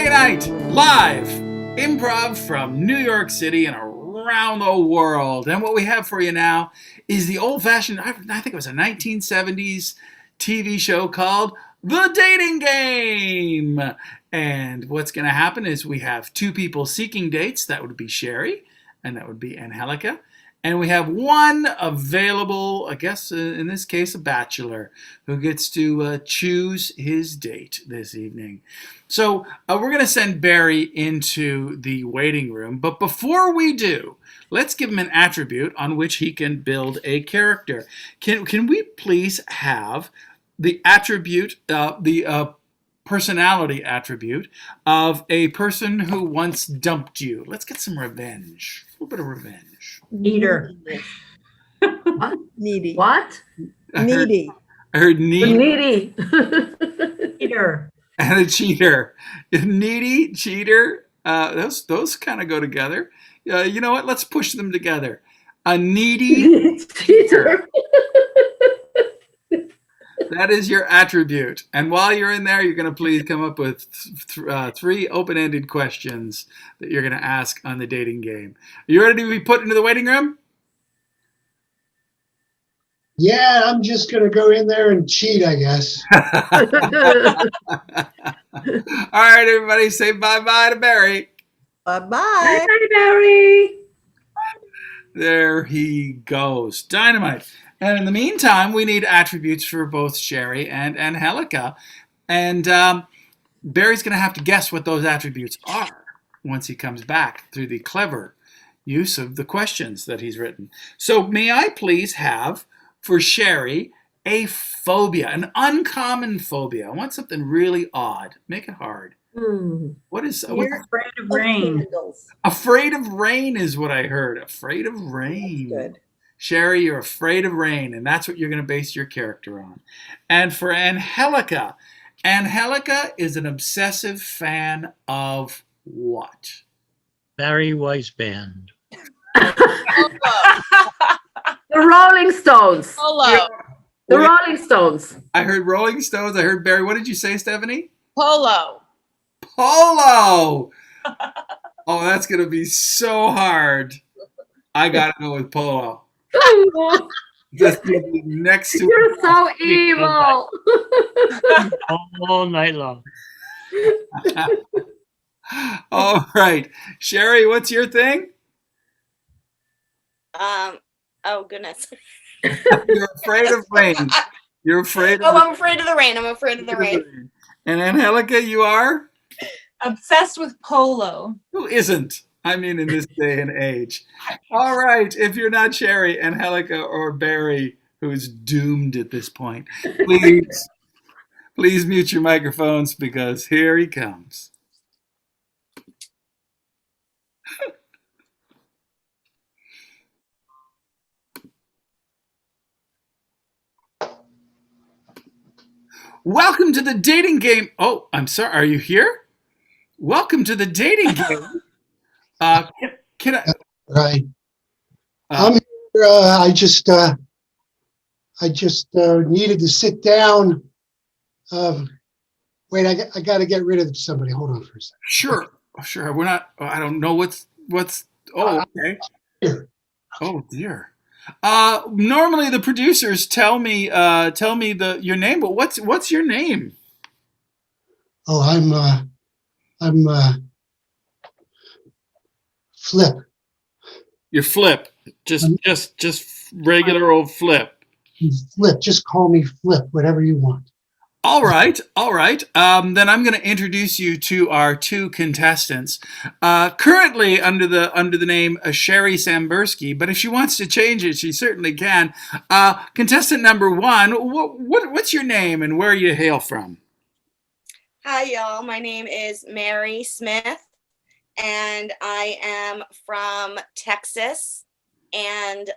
Friday night, live improv from New York City and around the world. And what we have for you now is the old-fashioned, I think it was a 1970s TV show called The Dating Game. And what's going to happen is we have two people seeking dates. That would be Shari, and that would be Angelica. And we have one available, I guess in this case, a bachelor, who gets to choose his date this evening. So we're going to send Barry into the waiting room. But before we do, let's give him an attribute on which he can build a character. Can we please have the attribute, the personality attribute of a person who once dumped you? Let's get some revenge. A little bit of revenge. Eater. What? Needy. What? Needy. I heard needy. Needy. Eater. And a cheater. Needy, cheater, those kind of go together. You know what? Let's push them together. A needy cheater. That is your attribute. And while you're in there, you're going to please come up with three open-ended questions that you're going to ask on the dating game. Are you ready to be put into the waiting room? Yeah, I'm just going to go in there and cheat, I guess. All right, everybody, say bye-bye to Barry. Bye-bye. Hi, Barry. There he goes. Dynamite. And in the meantime, we need attributes for both Shari and Angelica. And Barry's going to have to guess what those attributes are once he comes back through the clever use of the questions that he's written. So may I please have, for Shari, a phobia, an uncommon phobia. I want something really odd. Make it hard. What is... You're afraid of rain. Afraid of rain is what I heard. Afraid of rain. That's good. Shari, you're afraid of rain, and that's what you're going to base your character on. And for Angelica, Angelica is an obsessive fan of what? Barry Weisband. The Rolling Stones. Polo. The Rolling Stones. I heard Rolling Stones. I heard Barry. What did you say, Stephanie? Polo. Polo. Oh, that's going to be so hard. I got to go with polo. Just next to You're so evil. All night long. All right. Shari, what's your thing? Oh goodness. You're afraid of rain. You're afraid of I'm afraid of the rain. I'm afraid of the rain. And Angelica, you are? Obsessed with polo. Who isn't? I mean, in this day and age. All right. If you're not Shari, Angelica, or Barry, who's doomed at this point, please mute your microphones because here he comes. Welcome to the dating game. Oh, I'm sorry. Are you here? Welcome to the dating game. Can I? Right. I'm here. I just needed to sit down. Wait, I got to get rid of somebody. Hold on for a second. Sure. We're not. I don't know what's. Oh, okay. Here. Oh dear. Normally the producers tell me your name, but what's your name? Oh, I'm Flip. You're Flip. Just regular old Flip. Flip. Just call me Flip. Whatever you want. All right. Then I'm going to introduce you to our two contestants. Currently under the name Shari Sambursky, but if she wants to change it, she certainly can. Contestant number one, what's your name and where you hail from? Hi, y'all. My name is Mary Smith, and I am from Texas. And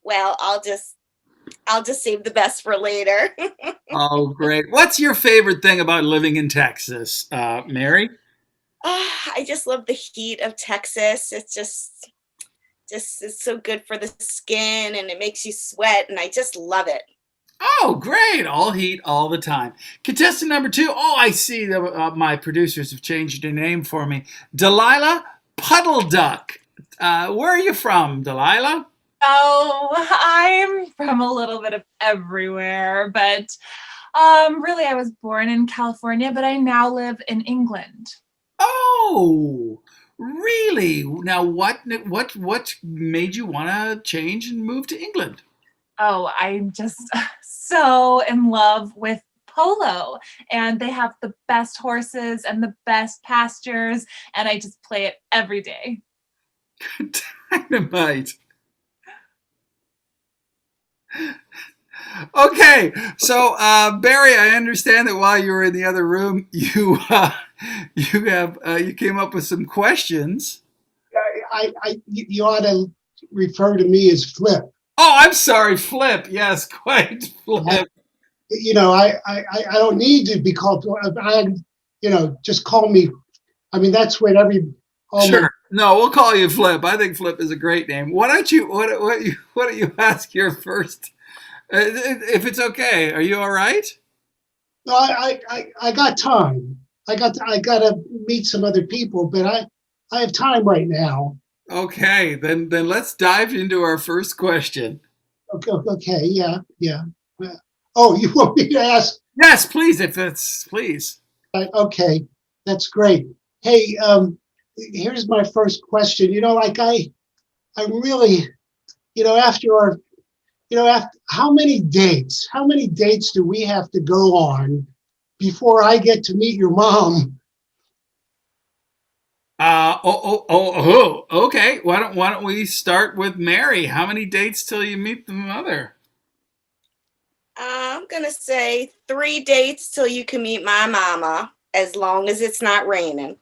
well, I'll just save the best for later. Oh, great. What's your favorite thing about living in Texas, Mary? I just love the heat of Texas. It's just it's so good for the skin, and it makes you sweat, and I just love it. Oh, great. All heat all the time. Contestant number 2. Oh, I see that my producers have changed your name for me. Delilah Puddle Duck. Where are you from, Delilah? Oh, I'm from a little bit of everywhere, but really I was born in California, but I now live in England. Oh, really? Now, what made you want to change and move to England? Oh, I'm just so in love with polo, and they have the best horses and the best pastures, and I just play it every day. Dynamite. Okay, so Barry, I understand that while you were in the other room, you came up with some questions. You ought to refer to me as Flip. Oh, I'm sorry, Flip. Yes, quite Flip. I don't need to be called. Just call me. I mean, that's what Sure. No, we'll call you Flip. I think Flip is a great name. Why don't you ask your first? If it's okay, are you all right? No, I got time. I got to meet some other people, but I have time right now. Okay, then let's dive into our first question. Okay, yeah. Oh, you want me to ask? Yes, please. Please. Okay, that's great. Hey, here's my first question. I really, after how many dates do we have to go on before I get to meet your mom? Okay. Why don't we start with Mary? How many dates till you meet the mother? I'm gonna say 3 dates till you can meet my mama, as long as it's not raining.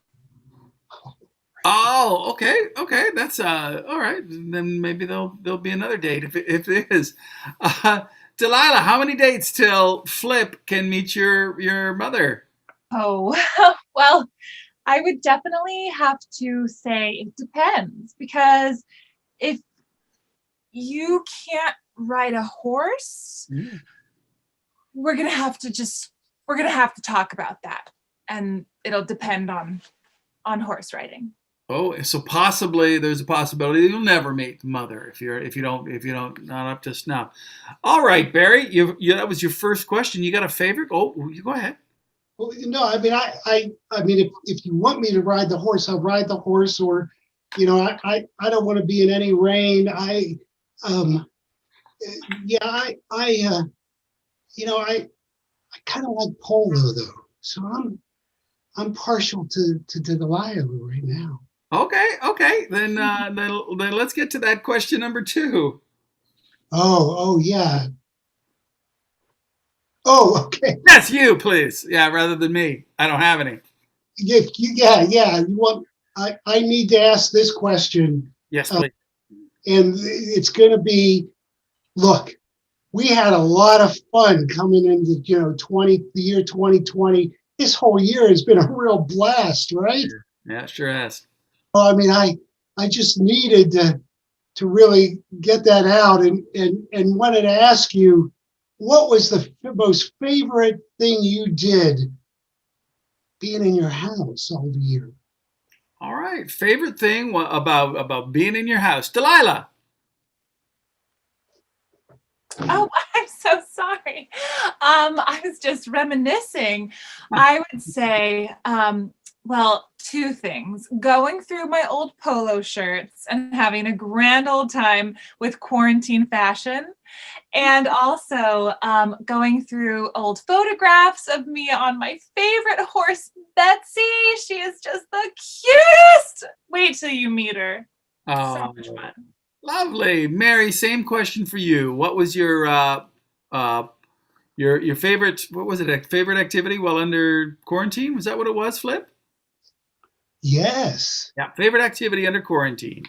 Oh, okay. That's all right. Then maybe there'll be another date if it is. Delilah, how many dates till Flip can meet your mother? Oh, well, I would definitely have to say it depends, because if you can't ride a horse, we're gonna have to talk about that, and it'll depend on horse riding. Oh, so possibly there's a possibility you'll never meet the mother if you don't not up to snuff. All right, Barry, you that was your first question. You got a favorite? Oh, you go ahead. Well, no, I mean, I mean, if you want me to ride the horse, I'll ride the horse. Or, I don't want to be in any rain. I kind of like polo though, so I'm partial to Delilah right now. Okay. Then let's get to that question number 2. Oh yeah. Oh, okay. Yes, you please. Yeah, rather than me. I don't have any. Yeah. You want? I need to ask this question. Yes, please. And it's going to be, look, we had a lot of fun coming into the year 2020. This whole year has been a real blast, right? Yeah, sure has. Well, I mean, I just needed to really get that out and wanted to ask you, what was the most favorite thing you did being in your house all year? All right. Favorite thing about being in your house, Delilah. Oh, I'm so sorry. I was just reminiscing. I would say, well, 2 things. Going through my old polo shirts and having a grand old time with quarantine fashion. And also going through old photographs of me on my favorite horse, Betsy. She is just the cutest. Wait till you meet her. So much fun. Lovely. Mary, same question for you. What was your favorite, what was it, a favorite activity while under quarantine? Was that what it was, Flip? Yes. Yeah, favorite activity under quarantine.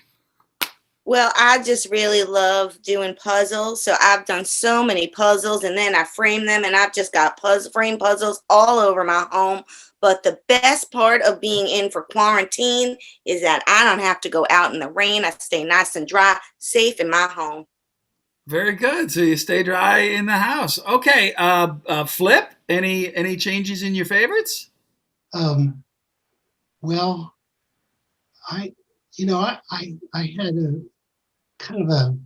Well, I just really love doing puzzles. So I've done so many puzzles, and then I frame them, and I've just got frame puzzles all over my home. But the best part of being in for quarantine is that I don't have to go out in the rain. I stay nice and dry, safe in my home. Very good. So you stay dry in the house. Okay. Flip. Any changes in your favorites? Well, I had a kind of a,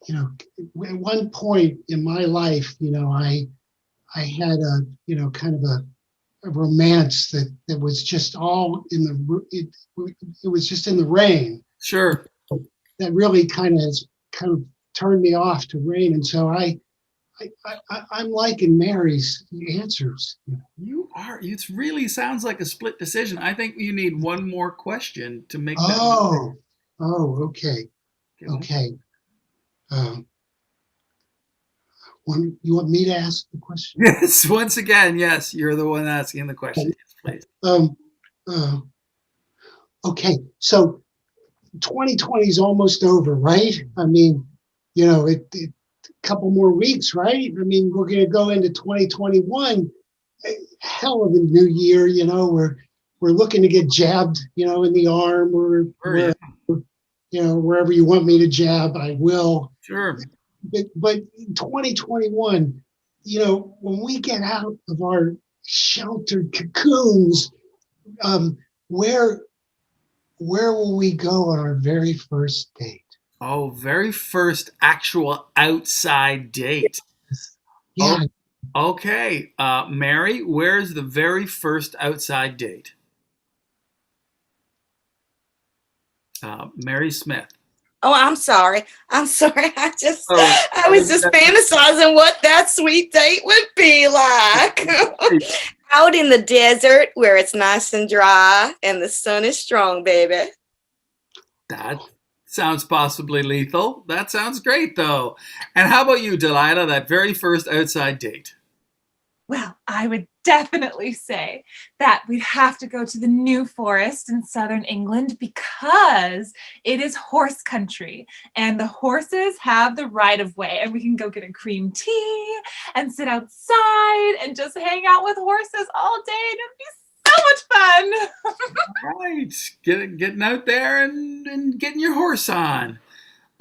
at one point in my life, I had a, kind of a romance that was just all in it was just in the rain. Sure. That really kind of turned me off to rain, and so I'm liking Mary's answers. You are. It really sounds like a split decision. I think you need one more question to make that. Okay. Okay. You want me to ask the question? Yes. Once again, yes. You're the one asking the question. Yes, please. Okay. So 2020 is almost over, right? I mean, a couple more weeks, right? I mean, we're going to go into 2021. Hell of a new year, we're looking to get jabbed, in the arm or wherever you want me to jab, I will. Sure. But 2021, when we get out of our sheltered cocoons, where will we go on our very first date? Oh, very first actual outside date. Yeah. Oh, okay. Mary, where's the very first outside date? Mary Smith. Oh, I'm sorry. I'm sorry. I Oh, was just fantasizing what that sweet date would be like. Out in the desert where it's nice and dry and the sun is strong, baby. That sounds possibly lethal. That sounds great, though. And how about you, Delilah, that very first outside date? Well, I would definitely say that we'd have to go to the New Forest in southern England because it is horse country and the horses have the right of way, and we can go get a cream tea and sit outside and just hang out with horses all day, and it'd be so much fun. Right. Getting out there and getting your horse on.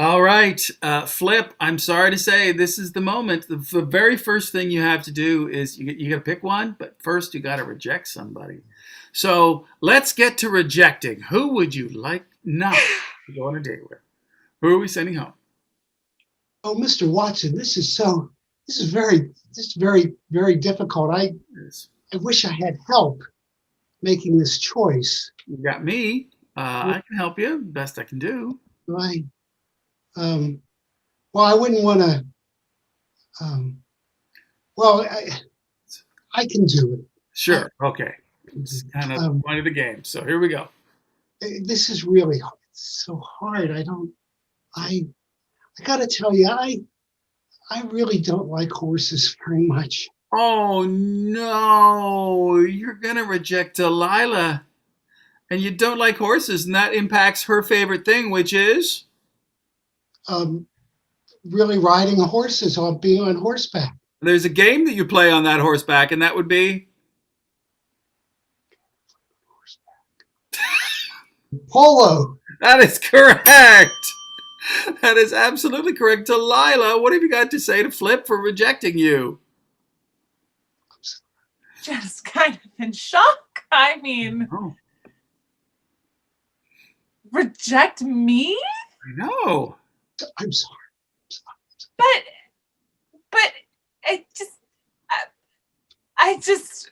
All right, Flip, I'm sorry to say this is the moment. The very first thing you have to do is you got to pick one, but first you got to reject somebody. So let's get to rejecting. Who would you like not to go on a date with? Who are we sending home? Oh, Mr. Watson, this is very, very difficult. I wish I had help making this choice. You got me. I can help you. Best I can do. Right. Well, I wouldn't want to. I can do it. Sure. Okay. It's kind of one of the game. So here we go. This is really hard. It's so hard. I got to tell you, I really don't like horses very much. Oh no! You're gonna reject Delilah, and you don't like horses, and that impacts her favorite thing, which is. Really riding horses or being on horseback. There's a game that you play on that horseback, and that would be? Polo. That is correct. That is absolutely correct. Delilah, what have you got to say to Flip for rejecting you? Just kind of in shock. I mean, reject me? I know. I'm sorry. But I just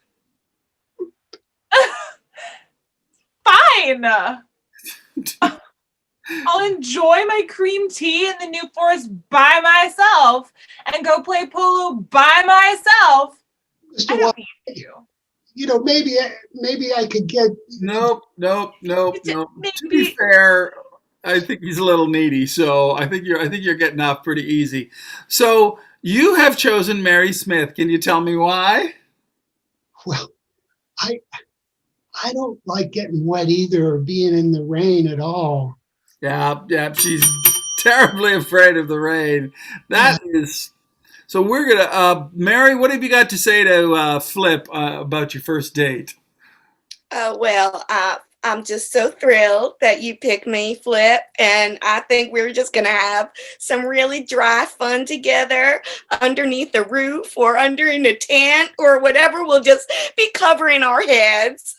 fine. I'll enjoy my cream tea in the New Forest by myself and go play polo by myself. I don't need you. Maybe I could get. Nope. To be fair, I think he's a little needy, so I think you're getting off pretty easy. So you have chosen Mary Smith. Can you tell me why? Well, I don't like getting wet either, or being in the rain at all. Yeah, she's terribly afraid of the rain. That is. So we're gonna, Mary, what have you got to say to Flip about your first date? Well, I'm just so thrilled that you picked me, Flip. And I think we're just going to have some really dry fun together underneath the roof or under in a tent or whatever. We'll just be covering our heads.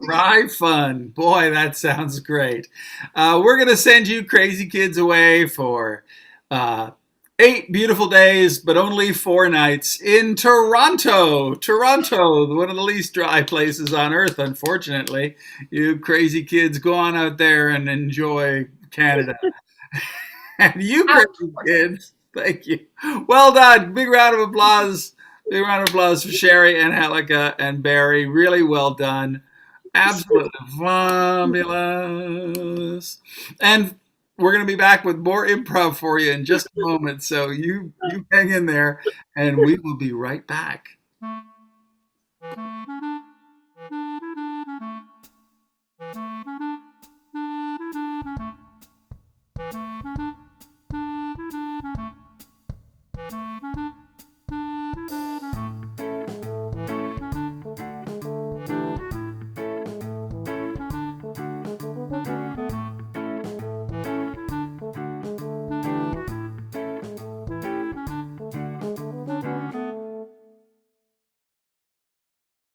Dry fun. Boy, that sounds great. We're going to send you crazy kids away for 8 beautiful days, but only 4 nights in Toronto. Toronto, one of the least dry places on earth, unfortunately. You crazy kids, go on out there and enjoy Canada. And you crazy kids, thank you. Well done. Big round of applause. Big round of applause for Shari and Angelica and Barry. Really well done. Absolutely fabulous. And we're going to be back with more improv for you in just a moment. So you hang in there and we will be right back.